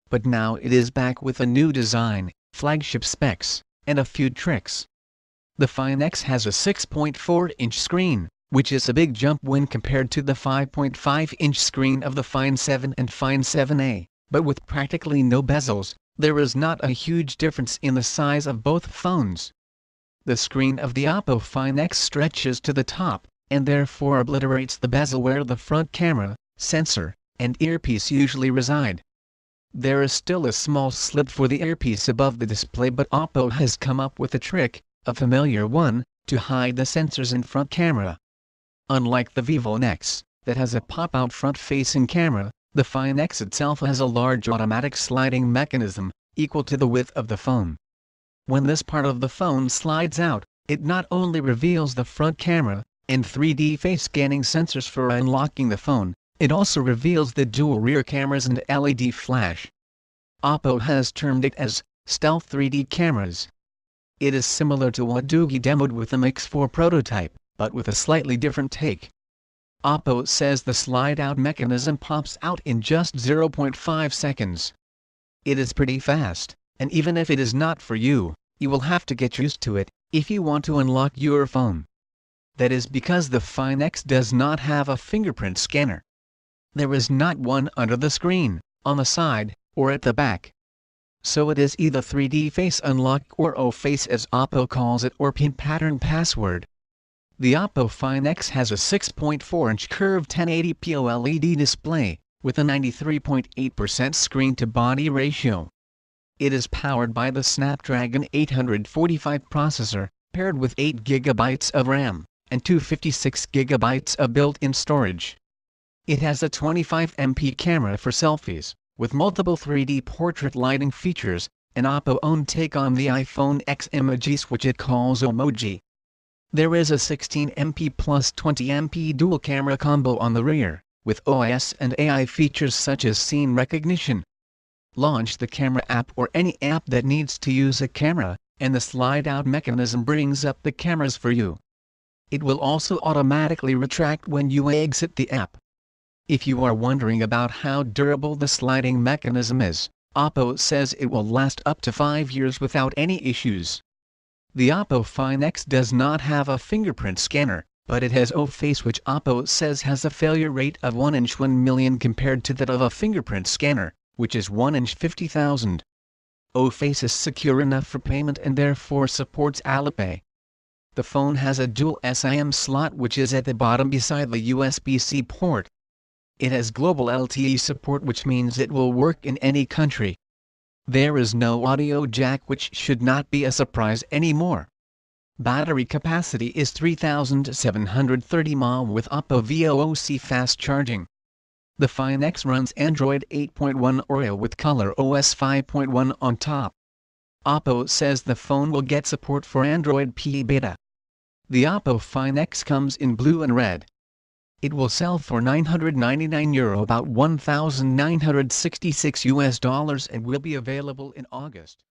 but now it is back with a new design, flagship specs, and a few tricks. The Find X has a 6.4-inch screen, which is a big jump when compared to the 5.5-inch screen of the Find 7 and Find 7a, but with practically no bezels, there is not a huge difference in the size of both phones. The screen of the OPPO Find X stretches to the top, and therefore obliterates the bezel where the front camera, sensor, and earpiece usually reside. There is still a small slit for the earpiece above the display, but OPPO has come up with a trick, a familiar one, to hide the sensors in front camera. Unlike the Vivo X, that has a pop-out front-facing camera, the Find X itself has a large automatic sliding mechanism, equal to the width of the phone. When this part of the phone slides out, it not only reveals the front camera, and 3D face scanning sensors for unlocking the phone, it also reveals the dual rear cameras and LED flash. OPPO has termed it as stealth 3D cameras. It is similar to what Doogie demoed with the Mix 4 prototype, but with a slightly different take. OPPO says the slide-out mechanism pops out in just 0.5 seconds. It is pretty fast, and even if it is not for you, you will have to get used to it, if you want to unlock your phone. That is because the Find X does not have a fingerprint scanner. There is not one under the screen, on the side, or at the back. So it is either 3D face unlock or O-face as OPPO calls it, or pin pattern password. The OPPO Find X has a 6.4-inch curved 1080p OLED display, with a 93.8% screen-to-body ratio. It is powered by the Snapdragon 845 processor, paired with 8GB of RAM, and 256GB of built-in storage. It has a 25MP camera for selfies, with multiple 3D portrait lighting features, an OPPO-owned take on the iPhone X emojis which it calls Mujhe. There is a 16MP plus 20MP dual camera combo on the rear, with OIS and AI features such as scene recognition. Launch the camera app or any app that needs to use a camera, and the slide-out mechanism brings up the cameras for you. It will also automatically retract when you exit the app. If you are wondering about how durable the sliding mechanism is, OPPO says it will last up to 5 years without any issues. The OPPO Find X does not have a fingerprint scanner, but it has O-face, which OPPO says has a failure rate of 1 in 1 million compared to that of a fingerprint scanner, which is 1 in 50,000. O-face is secure enough for payment and therefore supports Apple Pay. The phone has a dual SIM slot which is at the bottom beside the USB-C port. It has global LTE support, which means it will work in any country. There is no audio jack, which should not be a surprise anymore. Battery capacity is 3,730 mAh with OPPO VOOC fast charging. The Find X runs Android 8.1 Oreo with Color OS 5.1 on top. OPPO says the phone will get support for Android P beta. The OPPO Find X comes in blue and red. It will sell for €999, about $1,966, and will be available in August.